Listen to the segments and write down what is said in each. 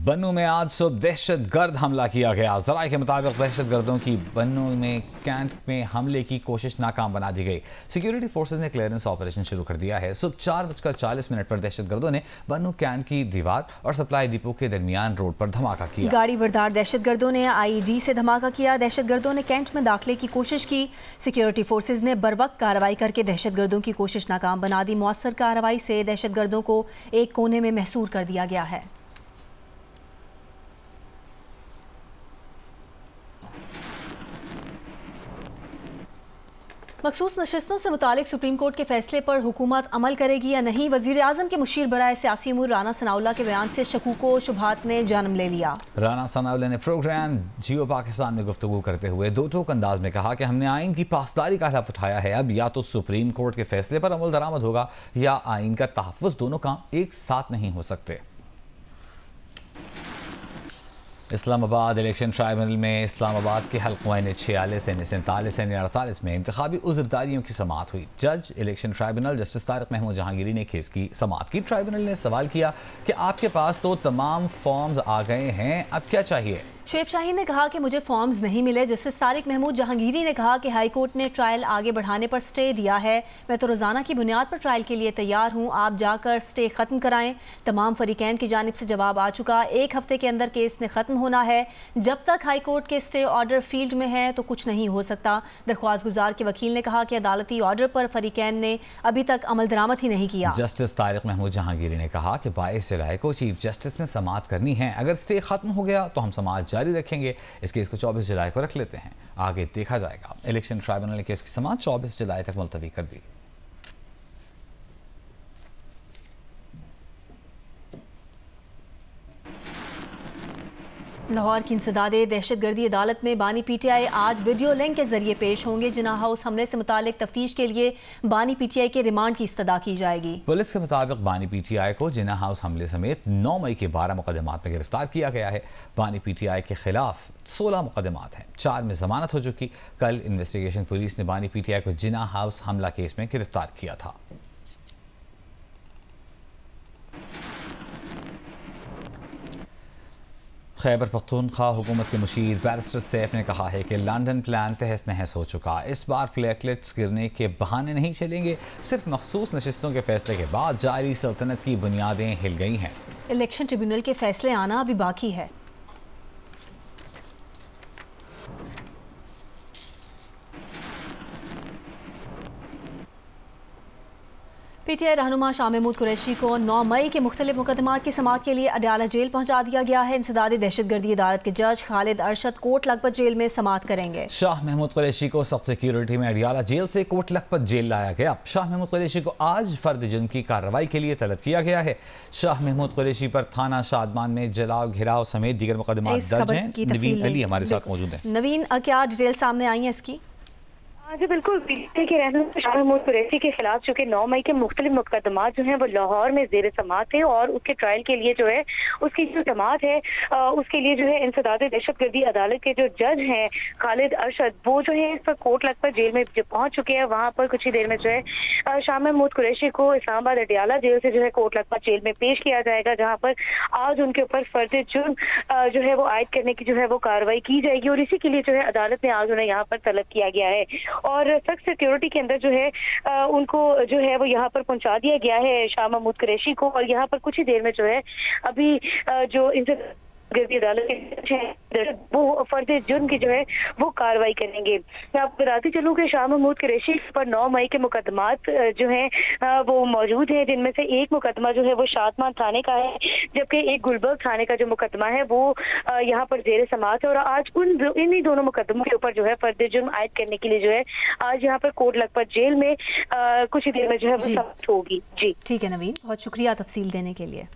बन्नू में आज सुबह दहशतगर्द हमला किया गया। ज़राए के मुताबिक दहशतगर्दों की बन्नू में कैंट में हमले की कोशिश नाकाम बना दी गई। सिक्योरिटी फोर्सेज ने क्लियरेंस ऑपरेशन शुरू कर दिया है। सुबह 4:40 पर दहशतगर्दों ने बन्नू कैंट की दीवार और सप्लाई डिपो के दरमियान रोड पर धमाका किया। गाड़ी बरदार दहशतगर्दों ने IED से धमाका किया। दहशतगर्दों ने कैंट में दाखिले की कोशिश की। सिक्योरिटी फोर्सेज ने बरवक्त कार्रवाई करके दहशतगर्दों की कोशिश नाकाम बना दी। मौसर कार्रवाई से दहशतगर्दों को एक कोने में महसूर कर दिया गया है। मखसूस नशिस्तों से मुतालिक सुप्रीम कोर्ट के फैसले पर हुकूमत अमल करेगी या नहीं, वज़ीर आज़म के मुशीर बराए सियासी उमूर राना सनाउल्लाह के बयान से शकूक व शुबहात ने जन्म ले लिया। राना सनाउल्लाह ने प्रोग्राम जियो पाकिस्तान में गुफ्तगू करते हुए दो टोक अंदाज में कहा कि हमने आइन की पासदारी का हलफ उठाया है। अब या तो सुप्रीम कोर्ट के फैसले पर अमल दरामद होगा या आइन का तहफ़्फ़ुज़। दोनों काम एक साथ नहीं हो सकते। इस्लामाबाद इलेक्शन ट्राइब्यूनल में इस्लामाबाद के हल्क़ों 46 यानी 47 यानी 48 में इंतखाबी उज़्रदारियों की समाअत हुई। जज election tribunal justice Tariq Mahmood Jahangiri ने केस की समाअत की। ट्राइब्यूनल ने सवाल किया कि आपके पास तो तमाम फॉर्म्स आ गए हैं, अब क्या चाहिए। शुएब शाहीन ने कहा कि मुझे फॉर्म्स नहीं मिले। जस्टिस तारिक महमूद जहांगीरी ने कहा कि हाई कोर्ट ने ट्रायल आगे बढ़ाने पर स्टे दिया है। मैं तो रोज़ाना की बुनियाद पर ट्रायल के लिए तैयार हूँ। आप जाकर स्टे ख़त्म कराएं। तमाम फरीकैन की जानिब से जवाब आ चुका। 1 हफ्ते के अंदर केस ने ख़त्म होना है। जब तक हाई कोर्ट के स्टे ऑर्डर फील्ड में है तो कुछ नहीं हो सकता। दरख्वास्त गुजार के वकील ने कहा कि अदालती ऑर्डर पर फरीकैन ने अभी तक अमल दरामद ही नहीं किया। जस्टिस तारिक महमूद जहांगीरी ने कहा कि 22 जुलाई को चीफ जस्टिस ने समाअत करनी है। अगर स्टे ख़त्म हो गया तो हम समाअत जारी रखेंगे। इस केस को 24 जुलाई को रख लेते हैं, आगे देखा जाएगा। इलेक्शन ट्राइब्यूनल ने केस की समाअत 24 जुलाई तक मुलतवी कर दी। लाहौर की इंसदादे दहशतगर्दी अदालत में बानी PTI आज वीडियो लिंक के जरिए पेश होंगे। जिन्ना हाउस हमले से मुतालिक तफ्तीश के लिए बानी PTI के रिमांड की इस्तदा की जाएगी। पुलिस के मुताबिक बानी PTI को जिन्ना हाउस हमले समेत 9 मई के 12 मुकदमात में गिरफ्तार किया गया है। बानी PTI के खिलाफ 16 मुकदमात हैं, 4 में जमानत हो चुकी। कल इन्वेस्टिगेशन पुलिस ने बानी PTI को जिन्ना हाउस हमला केस में गिरफ्तार किया था। खैबर पख्तूनख्वा हुकूमत के मुशीर बैरिस्टर सैफ ने कहा है कि लंदन प्लान तहस नहस हो चुका। इस बार प्लेटलेट्स गिरने के बहाने नहीं चलेंगे। सिर्फ मखसूस नशिस्तों के फैसले के बाद जारी सल्तनत की बुनियादें हिल गई हैं। इलेक्शन ट्रिब्यूनल के फैसले आना अभी बाकी है। PTI रहनुमा शाह महमूद कुरैशी को 9 मई के मुख्तलिफ मुकदमात की समाअत के लिए अडयाला जेल पहुंचा दिया गया है। इंसदादी दहशतगर्दी अदालत के जज खालिद अरशद कोट लखपत जेल में समाअत करेंगे। शाह महमूद कुरैशी को सख्त सिक्योरिटी में अडयाला जेल से कोट लखपत जेल लाया गया। शाह महमूद कुरैशी को आज फर्द जुर्म की कार्रवाई के लिए तलब किया गया है। शाह महमूद कुरैशी पर थाना शादमान में जलाव घिराव समेत दीगर मुकदमात दर्ज हैं। नवीन अली हमारे साथ मौजूद हैं। नवीन, क्या डिटेल सामने आई है इसकी? जी बिल्कुल, PTI के रहनुमा शाह महमूद कुरैशी के खिलाफ चूंकि 9 मई के मुख्तलिफ मुकदमात जो हैं वो लाहौर में जेर समाअत है और उसके ट्रायल के लिए जो है उसकी जो समाअत है उसके लिए जो है इंसदादी दहशतगर्दी अदालत के जो जज हैं खालिद अरशद वो जो है इस पर कोट लखपत जेल में जब पहुंच चुके हैं। वहां पर कुछ ही देर में जो है शाह महमूद कुरैशी को इस्लामाबाद अडयाला जेल से जो है कोट लखपत जेल में पेश किया जाएगा, जहाँ पर आज उनके ऊपर फर्द जुर्म जो है वो आयद करने की जो है वो कार्रवाई की जाएगी। और इसी के लिए जो है अदालत ने आज उन्हें यहाँ पर तलब किया गया है और सख्त सिक्योरिटी के अंदर जो है उनको जो है वो यहाँ पर पहुंचा दिया गया है शाह महमूद कुरैशी को। और यहाँ पर कुछ ही देर में जो है अभी जो इंसदादी अदालत वो फर्द जुर्म की जो है वो कार्रवाई करेंगे। मैं आपको बताती चलूँ कि शाह महमूद कुरैशी पर 9 मई के मुकदमात जो हैं वो मौजूद हैं, जिनमें से एक मुकदमा जो है वो शादमान थाने का है, जबकि एक गुलबर्ग थाने का जो मुकदमा है वो यहाँ पर जेर समाअत है। और आज इन्हीं दोनों मुकदमों के ऊपर जो है फर्द जुर्म आयद करने के लिए जो है आज यहाँ पर कोट लखपत जेल में कुछ ही देर में जो है वो समाअत होगी। जी ठीक है नवीन, बहुत शुक्रिया तफसील देने के लिए।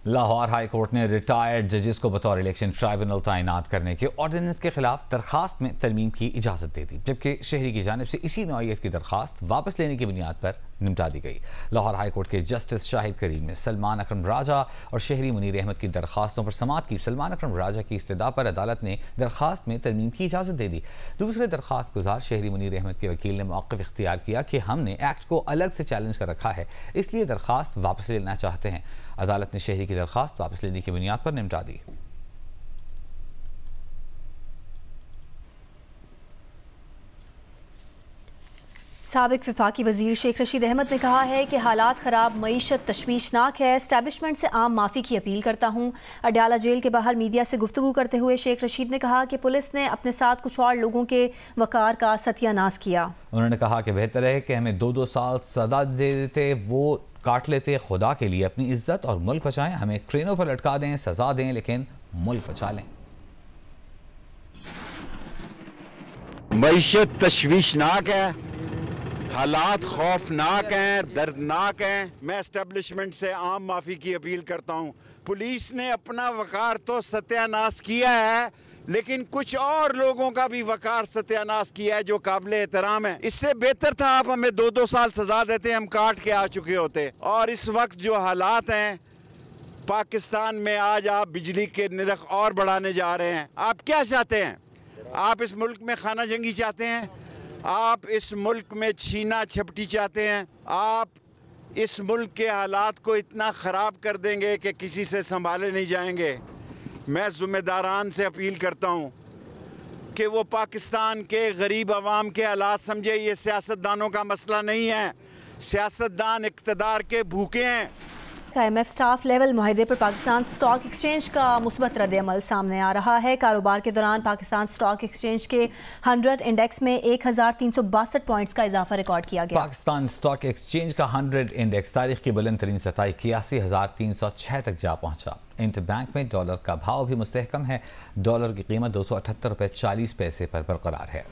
लाहौर हाई कोर्ट ने रिटायर्ड जजेस को बतौर इलेक्शन ट्राइब्यूनल तैनात करने के ऑर्डिनेंस के खिलाफ दरखास्त में तरमीम की इजाज़त दे दी, जबकि शहरी की जानिब से इसी नौइयत की दरखास्त वापस लेने की बुनियाद पर निपटा दी गई। लाहौर हाई कोर्ट के जस्टिस शाहिद करीम ने सलमान अकरम राजा और शहरी मुनीर अहमद की दरखास्तों पर समाअत की। सलमान अकरम राजा की इस्तदा पर अदालत ने दरखास्त में तरमीम की इजाज़त दे दी। दूसरे दरखास्त गुजार शहरी मुनीर अहमद के वकील ने मौक़िफ़ इख्तियार किया कि हमने एक्ट को अलग से चैलेंज कर रखा है, इसलिए दरखास्त वापस लेना चाहते हैं। अदालत ने शहरी की दरखास्त वापस लेने की बुनियाद पर निपटा दी। साबिक वफाकी वजीर शेख रशीद अहमद ने कहा है कि हालात ख़राब, मईशत तशवीशनाक है। एस्टैब्लिशमेंट से आम माफ़ी की अपील करता हूँ। अडयाला जेल के बाहर मीडिया से गुफ्तगू करते हुए शेख रशीद ने कहा कि पुलिस ने अपने साथ कुछ और लोगों के वकार का सत्यानाश किया। उन्होंने कहा कि बेहतर है कि हमें 2-2 साल सजा दे देते, वो काट लेते। खुदा के लिए अपनी इज्जत और मुल्क बचाएं। हमें क्रेनों पर लटका दें, सजा दें, लेकिन मुल्क बचा लें। मईशत तशवीशनाक है, हालात खौफनाक हैं, दर्दनाक हैं। मैं एस्टेब्लिशमेंट से आम माफ़ी की अपील करता हूँ। पुलिस ने अपना वकार तो सत्यानाश किया है, लेकिन कुछ और लोगों का भी वकार सत्यानाश किया है जो काबिल एहतराम है। इससे बेहतर था आप हमें 2-2 साल सजा देते, हम काट के आ चुके होते। और इस वक्त जो हालात हैं पाकिस्तान में, आज आप बिजली के निरख और बढ़ाने जा रहे हैं। आप क्या चाहते हैं? आप इस मुल्क में खाना जंगी चाहते हैं? आप इस मुल्क में छीना झपटी चाहते हैं? आप इस मुल्क के हालात को इतना ख़राब कर देंगे कि किसी से संभाले नहीं जाएंगे। मैं ज़िम्मेदारान से अपील करता हूँ कि वो पाकिस्तान के गरीब आवाम के हालात समझे। ये सियासतदानों का मसला नहीं है। सियासतदान इक़्तिदार के भूखे हैं। IMF स्टाफ लेवल मुआहदे पर पाकिस्तान स्टॉक एक्सचेंज का मुस्बत रद्द-ए-अमल सामने आ रहा है। कारोबार के दौरान पाकिस्तान स्टॉक एक्सचेंज के 100 इंडेक्स में 1362 पॉइंट्स का इजाफा रिकॉर्ड किया गया। पाकिस्तान स्टॉक एक्सचेंज का 100 इंडेक्स तारीख की बुलंद तरीन सतह 81,306 तक जा पहुंचा। इंटरबैंक में डॉलर का भाव भी मुस्तहकम है। डॉलर की कीमत 278.40 रुपये पर बरकरार है।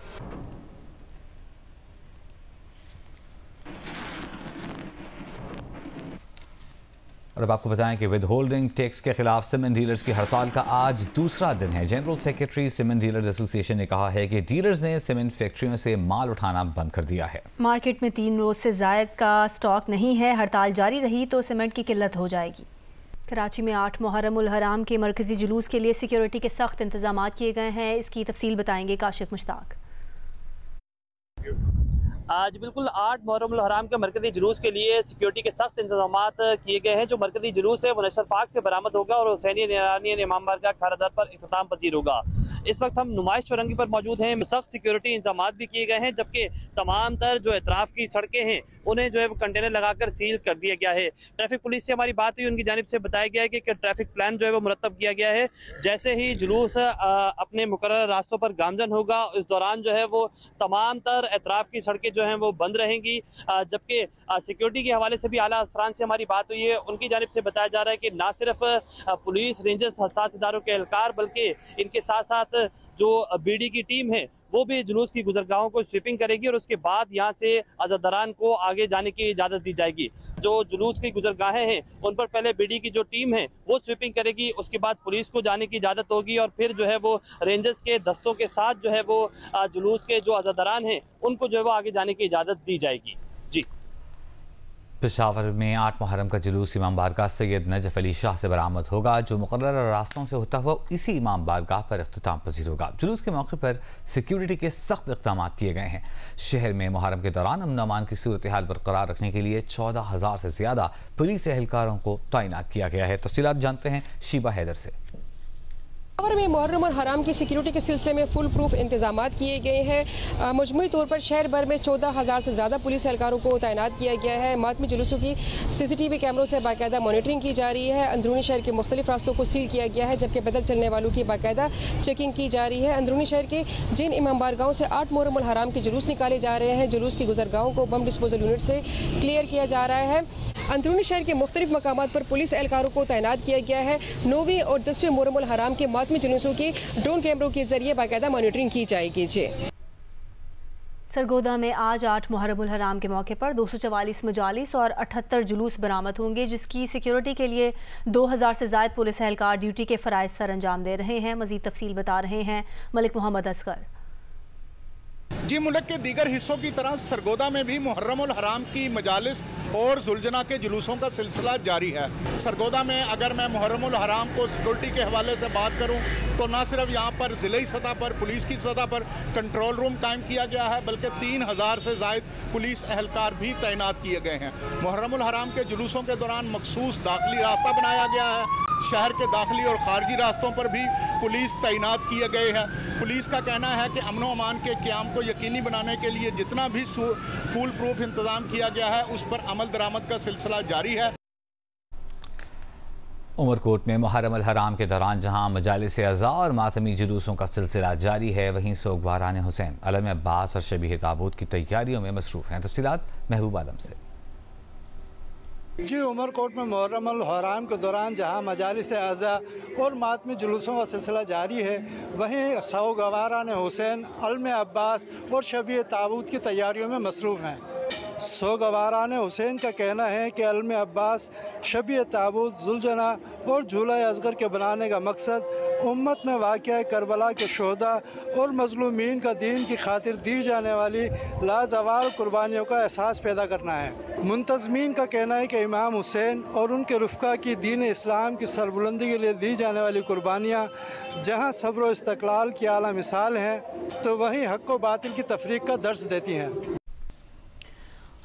और अब आपको बताएं कि विद होल्डिंग टैक्स के खिलाफ सीमेंट डीलर्स की हड़ताल का आज दूसरा दिन है। General secretary cement dealers association ने कहा है कि डीलर्स ने सीमेंट फैक्ट्रियों से माल उठाना बंद कर दिया है। मार्केट में 3 रोज से ज़ायद का स्टॉक नहीं है। हड़ताल जारी रही तो सीमेंट की किल्लत हो जाएगी। कराची में 8 मुहर्रम उल हराम के मरकजी जुलूस के लिए सिक्योरिटी के सख्त इंतजाम किए गए हैं। इसकी तफसील बताएंगे काशिफ मुश्ताक। आज बिल्कुल 8 मुहर्रम उल हराम के मरकजी जुलूस के लिए सिक्योरिटी के सख्त इंतजाम किए गए हैं। जो मरकजी जुलूस है वो नशर पार्क से बरामद होगा और हुसैनी निरानी इमाम बारगाह खारादार पर इख्तिताम पजीर होगा। इस वक्त हम नुमाइश चौरंगी पर मौजूद हैं। सख्त सिक्योरिटी इंतजाम भी किए गए हैं, जबकि तमाम तर जो एतराफ़ की सड़कें हैं उन्हें जो है वो कंटेनर लगाकर सील कर दिया गया है। ट्रैफिक पुलिस से हमारी बात हुई, उनकी जानिब से बताया गया है कि ट्रैफिक प्लान जो है वो मुरतब किया गया है। जैसे ही जुलूस अपने मुकर्रर रास्तों पर गामजन होगा, इस दौरान जो है वो तमाम तर एतराफ़ की सड़कें जो हैं वो बंद रहेंगी। जबकि सिक्योरिटी के हवाले से भी आला अफसरान से हमारी बात हुई है, उनकी जानिब से बताया जा रहा है कि ना सिर्फ पुलिस, रेंजर्स, हसास इदारों के एहलकार, बल्कि इनके साथ साथ जो बीडी की टीम है वो भी जुलूस की गुजरगाहों को स्वीपिंग करेगी और उसके बाद यहाँ से अज़ादारान को आगे जाने की इजाज़त दी जाएगी। जो जुलूस की गुजरगाहें हैं उन पर पहले बीडी की जो टीम है वो स्वीपिंग करेगी, उसके बाद पुलिस को जाने की इजाज़त होगी और फिर जो है वो रेंजर्स के दस्तों के साथ जो है वो जुलूस के जो अज़ादारान हैं उनको जो है वो आगे जाने की इजाज़त दी जाएगी। जी, पेशावर में 8 मुहर्रम का जुलूस इमाम बारगाह सैयद नजफ अली शाह से बरामद होगा, जो मुकर्रर रास्तों से होता हुआ इसी इमाम बारगाह पर इख्तिताम पजीर होगा। जुलूस के मौके पर सिक्योरिटी के सख्त इक़दाम किए गए हैं। शहर में मुहर्रम के दौरान अमन अमान की सूरत हाल बरकरार रखने के लिए 14,000 से ज़्यादा पुलिस एहलकारों को तैनात किया गया है। तफसीलात जानते हैं शीबा हैदर से। पेशावर में मुहर्रम और हराम की सिक्योरिटी के सिलसिले में फुल प्रूफ इंतजाम किए गए हैं। मजमूई तौर पर शहर भर में 14,000 से ज़्यादा पुलिस एहलकारों को तैनात किया गया है। मातमी जुलूसों की CCTV कैमरों से बाकायदा मॉनिटरिंग की जा रही है। अंदरूनी शहर के मुख्तलिफ रास्तों को सील किया गया है, जबकि पैदल चलने वालों की बाकायदा चेकिंग की जा रही है। अंदरूनी शहर के जिन इमाम बारगाहों से 8 मुहर्रम उल हराम के जुलूस निकाले जा रहे हैं, जुलूस की गुजरगाहों को बम डिस्पोजल यूनिट से क्लियर किया जा रहा है। अंदरूनी शहर के मुख्तलिफ मकामात पर पुलिस एहलकारों को तैनात किया गया है। 9वीं और 10वें मुहर्रम उल हराम के मातमी जुलूसों की ड्रोन कैमरों के जरिए बाकायदा मॉनिटरिंग की जाएगी। जी, सरगोदा में आज 8 मुहर्रम उल हराम के मौके पर 244 मजालिस और 78 जुलूस बरामद होंगे, जिसकी सिक्योरिटी के लिए 2000 से ज़ायद पुलिस एहलकार ड्यूटी के फ़राइज़ सर अंजाम दे रहे हैं। मज़ीद तफसील बता रहे हैं मलिक मोहम्मद असगर। जी, मुल्क के दीगर हिस्सों की तरह सरगोदा में भी मुहर्रम उल हराम की मजालिस और जुलजना के जुलूसों का सिलसिला जारी है। सरगोदा में अगर मैं मुहर्रम उल हराम को सिक्योरिटी के हवाले से बात करूं तो ना सिर्फ यहाँ पर ज़िले सतह पर, पुलिस की सतह पर कंट्रोल रूम कायम किया गया है, बल्कि 3000 से ज़ायद पुलिस एहलकार भी तैनात किए गए हैं। मुहर्रम उल हराम के जुलूसों के दौरान मखसूस दाखिली रास्ता बनाया गया है। शहर के दाखिली और खारजी रास्तों पर भी पुलिस तैनात किए गए हैं। पुलिस का कहना है कि अमन व अमान के क़याम को यकीनी बनाने के लिए जितना भी फूल प्रूफ इंतज़ाम किया गया है उस पर अमल दरामद का सिलसिला जारी है। उमरकोट में मुहर्रम अल हराम के दौरान जहां मजालिस अज़ा और मातमी जुलूसों का सिलसिला जारी है, वहीं सोगवारान हुसैन, अलम अब्बास और शबीह ताबूत की तैयारियों में मसरूफ़ हैं। तफ़सीलात महबूब आलम से। जी, उमरकोट में मुहर्रम अल हराम के दौरान जहां मजालिस अज़ा और मातमी जुलूसों का सिलसिला जारी है, वहीं सोगवारान हुसैन, अलम अब्बास और शबीह ताबूत की तैयारियों में मसरूफ़ हैं। सोगवारान हुसैन का कहना है कि अलम अब्बास, शबीह ताबूत, जुलजना और झूला असगर के बनाने का मकसद उम्मत में वाक़या करबला के शोहदा और मज़लूमीन का दीन की खातिर दी जाने वाली लाजवाल कुर्बानियों का एहसास पैदा करना है। मुंतज़मीन का कहना है कि इमाम हुसैन और उनके रुफ़का की दीन इस्लाम की सरबुलंदी के लिए दी जाने वाली कुर्बानियाँ जहाँ सब्र व इस्तक़लाल की आला मिसाल हैं, तो वहीं हक़ व बातिल की तफरीक का दर्स देती हैं।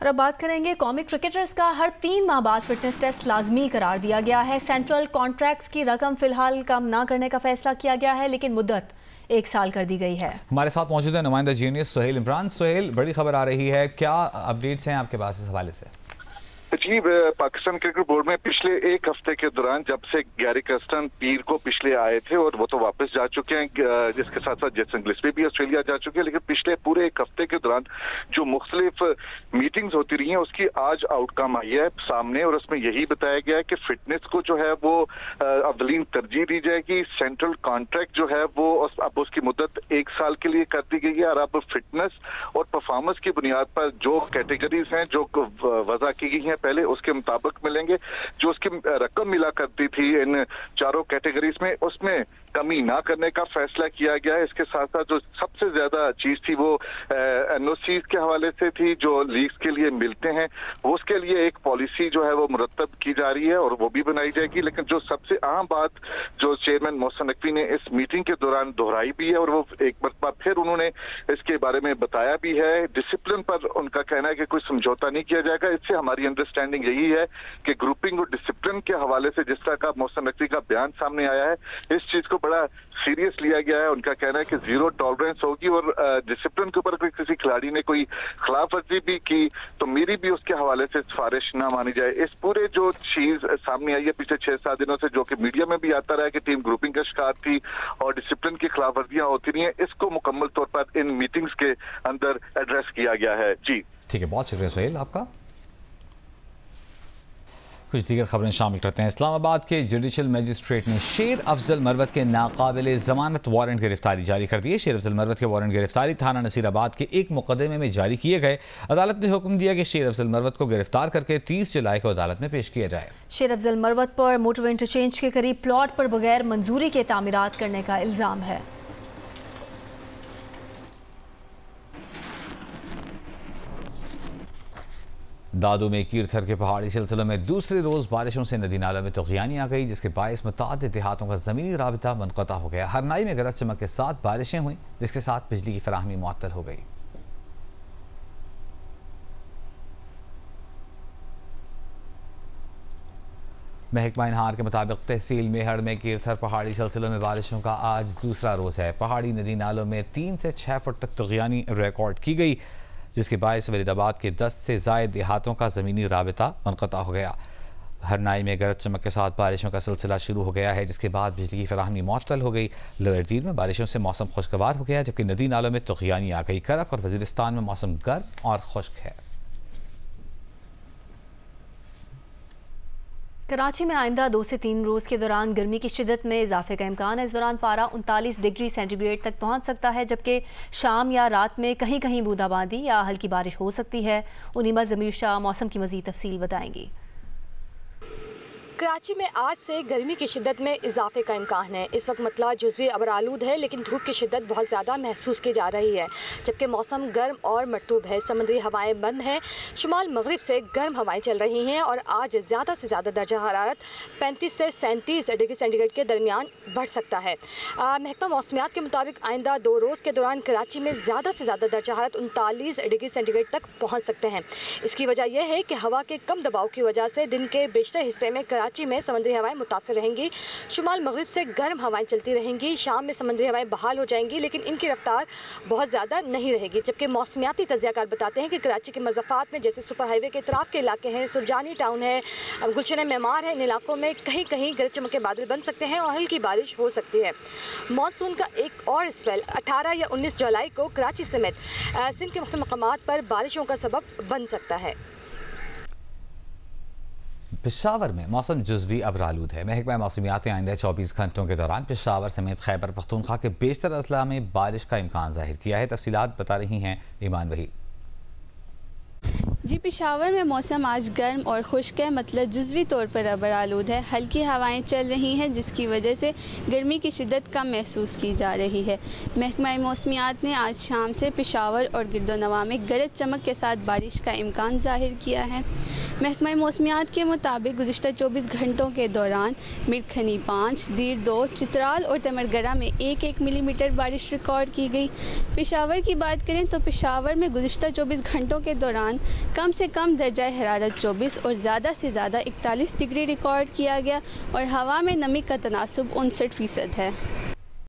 और अब बात करेंगे, कौमी क्रिकेटर्स का हर 3 माह बाद फिटनेस टेस्ट लाजमी करार दिया गया है। सेंट्रल कॉन्ट्रैक्ट्स की रकम फिलहाल कम ना करने का फैसला किया गया है, लेकिन मुद्दत 1 साल कर दी गई है। हमारे साथ मौजूद है नुमाइंदा जीनियस सुहेल इमरान। सुहेल, बड़ी खबर आ रही है, क्या अपडेट्स हैं आपके पास इस हवाले से? जी, पाकिस्तान क्रिकेट बोर्ड में पिछले 1 हफ्ते के दौरान जब से गैरी कर्स्टन पीर को पिछले आए थे और वो तो वापस जा चुके हैं, जिसके साथ साथ जेसन गिलस्पी भी ऑस्ट्रेलिया जा चुके हैं, लेकिन पिछले पूरे 1 हफ्ते के दौरान जो मुख्तलिफ मीटिंग्स होती रही हैं उसकी आज आउटकम आई है सामने, और उसमें यही बताया गया है कि फिटनेस को जो है वो अवलीन तरजीह दी जाएगी। सेंट्रल कॉन्ट्रैक्ट जो है वो अब उसकी मुद्दत 1 साल के लिए कर दी गई है, और अब फिटनेस और परफॉर्मेंस की बुनियाद पर जो कैटेगरीज हैं जो वजह की गई हैं पहले, उसके मुताबिक मिलेंगे। जो उसकी रकम मिला करती थी इन 4 कैटेगरीज में, उसमें कमी ना करने का फैसला किया गया है। इसके साथ साथ जो सबसे ज्यादा चीज थी वो एनओसी के हवाले से थी जो लीग्स के लिए मिलते हैं, वो उसके लिए एक पॉलिसी जो है वो मुरतब की जा रही है और वो भी बनाई जाएगी। लेकिन जो सबसे अहम बात जो चेयरमैन मोहसिन नकवी ने इस मीटिंग के दौरान दोहराई भी है और वो एक बार फिर उन्होंने इसके बारे में बताया भी है, डिसिप्लिन पर उनका कहना है कि कोई समझौता नहीं किया जाएगा। इससे हमारी अंडरस्टैंडिंग यही है कि ग्रुपिंग और डिसिप्लिन के हवाले से जिस तरह का मोहसिन नकवी का बयान सामने आया है, इस चीज को बड़ा सीरियस लिया गया है। उनका कहना है कि 0 टॉलरेंस होगी और डिसिप्लिन के ऊपर कोई किसी खिलाड़ी ने कोई खिलाफ वर्जी भी की तो मेरी भी उसके हवाले से सिफारिश ना मानी जाए। इस पूरे जो चीज सामने आई है पिछले 6-7 दिनों से, जो कि मीडिया में भी आता रहा है कि टीम ग्रुपिंग का शिकार थी और डिसिप्लिन की खिलाफ वर्जियां होती रही हैं, इसको मुकम्मल तौर पर इन मीटिंग्स के अंदर एड्रेस किया गया है। जी ठीक है, बहुत शुक्रिया सुहेल आपका। कुछ दीगर खबरें शामिल करते हैं। इस्लामाबाद के जुडिशल मजिस्ट्रेट ने शेर अफजल मरवत के नाकाबिल जमानत वारंट गिरफ्तारी जारी कर दी है। शेर अफजल मरवत के वारंट गिरफ्तारी थाना नसीराबाद के एक मुकदमे में जारी किए गए। अदालत ने हुक्म दिया कि शेर अफजल मरवत को गिरफ्तार करके 30 जुलाई को अदालत में पेश किया जाए। शेर अफजल मरवत पर मोटरवे इंटरचेंज के करीब प्लॉट पर बगैर मंजूरी के तामीरात करने का इल्जाम है। दादू में कीरथर के पहाड़ी सिलसिलों में दूसरे रोज बारिशों से नदी नालों में तूफ़ानी आ गई, जिसके बायस मुतादिद देहातों का ज़मीनी राबिता मुनक़ता हो गया। हरनाई में गरज चमक के साथ बारिशें हुई, जिसके साथ बिजली की फराहमी मुअत्तल हो गई। महकमा इनहार के मुताबिक तहसील मेहड़ में कीरथर पहाड़ी सिलसिलों में बारिशों का आज दूसरा रोज़ है। पहाड़ी नदी नालों में 3 से 6 फुट तक तूफ़ानी रिकॉर्ड की गई, जिसके बायस वलीदाबाद के 10 से ज़ायद देहातों का ज़मीनी राबिता मुनक़ता हो गया। हरनाई में गरज चमक के साथ बारिशों का सिलसिला शुरू हो गया है, जिसके बाद बिजली की फराहमी मुअत्तल हो गई। लोअर दीर में बारिशों से मौसम खुशगवार हो गया, जबकि नदी नालों में तूफ़ानी आ गई। करक और वज़ीरिस्तान में मौसम गर्म और खुश्क है। कराची में आइंदा 2 से 3 रोज़ के दौरान गर्मी की शिद्दत में इजाफे का इम्कान है। इस दौरान पारा 39 डिग्री सेंटीग्रेड तक पहुंच सकता है, जबकि शाम या रात में कहीं कहीं बूंदाबांदी या हल्की बारिश हो सकती है। उनीमा ज़मीर शाह मौसम की मज़ीद तफसील बताएंगी। कराची में आज से गर्मी की शिद्दत में इजाफे का इम्कान है। इस वक्त मतला जुज़वी अबरालूद है, लेकिन धूप की शिद्दत बहुत ज़्यादा महसूस की जा रही है, जबकि मौसम गर्म और मरतूब है। समुद्री हवाएं बंद हैं, शुमाल मगरिब से गर्म हवाएं चल रही हैं और आज ज़्यादा से ज़्यादा दर्जा हरारत 35 से 37 डिग्री सेंटीग्रेड के दरमियान बढ़ सकता है। महकमा मौसमियात के मुताबिक आइंदा 2 रोज़ के दौरान कराची में ज़्यादा से ज़्यादा दर्जा हरारत 39 डिग्री सेंटीग्रेड तक पहुँच सकते हैं। इसकी वजह यह है कि हवा के कम दबाव की वजह से दिन के बेशतर हिस्से में कराची में समुद्री हवाएं मुतासिर रहेंगी। शुमाल मगरिब से गर्म हवाएं चलती रहेंगी। शाम में समुद्री हवाएं बहाल हो जाएंगी, लेकिन इनकी रफ्तार बहुत ज़्यादा नहीं रहेगी। जबकि मौसमियाती तज्ज़ियाकार बताते हैं कि कराची के मज़ाफ़ात में जैसे सुपर हाईवे के इतराफ़ के इलाके हैं, सुरजानी टाउन है, गुलशन मेमार है, इन इलाकों में कहीं कहीं गरज चमक के बादल बन सकते हैं और हल्की बारिश हो सकती है। मानसून का एक और स्पेल 18 या 19 जुलाई को कराची समेत सिंध के मुख्तलिफ मकामात पर बारिशों का सबब बन सकता है। पेशावर में मौसम जुज़वी अबरालूद है। महकमा मौसमियात ने आइंदा 24 घंटों के दौरान पेशावर समेत खैबर पख्तूनख्वा के बेशतर अजला में बारिश का इम्कान जाहिर किया है। तफसीलात बता रही हैं ईमान वही। जी, पेशावर में मौसम आज गर्म और खुश्क है, मतलब जुज़वी तौर पर अबरालूद है। हल्की हवाएं चल रही हैं, जिसकी वजह से गर्मी की शिद्दत कम महसूस की जा रही है। महकमा मौसमियात ने आज शाम से पेशावर और गिरदोनवा में गरज चमक के साथ बारिश का इम्कान जाहिर किया है। महकमा मौसमियात के मुताबिक गुज़िश्ता 24 घंटों के दौरान मिरखनी 5, दीर 2, चित्राल और तमरगरा में 1-1 मिलीमीटर बारिश रिकॉर्ड की गई। पेशावर की बात करें तो पेशावर में गुज़िश्ता 24 घंटों के दौरान कम से कम दर्जा हरारत 24 और ज़्यादा से ज़्यादा 41 डिग्री रिकॉर्ड किया गया और हवा में नमी का तनासुब 59% है।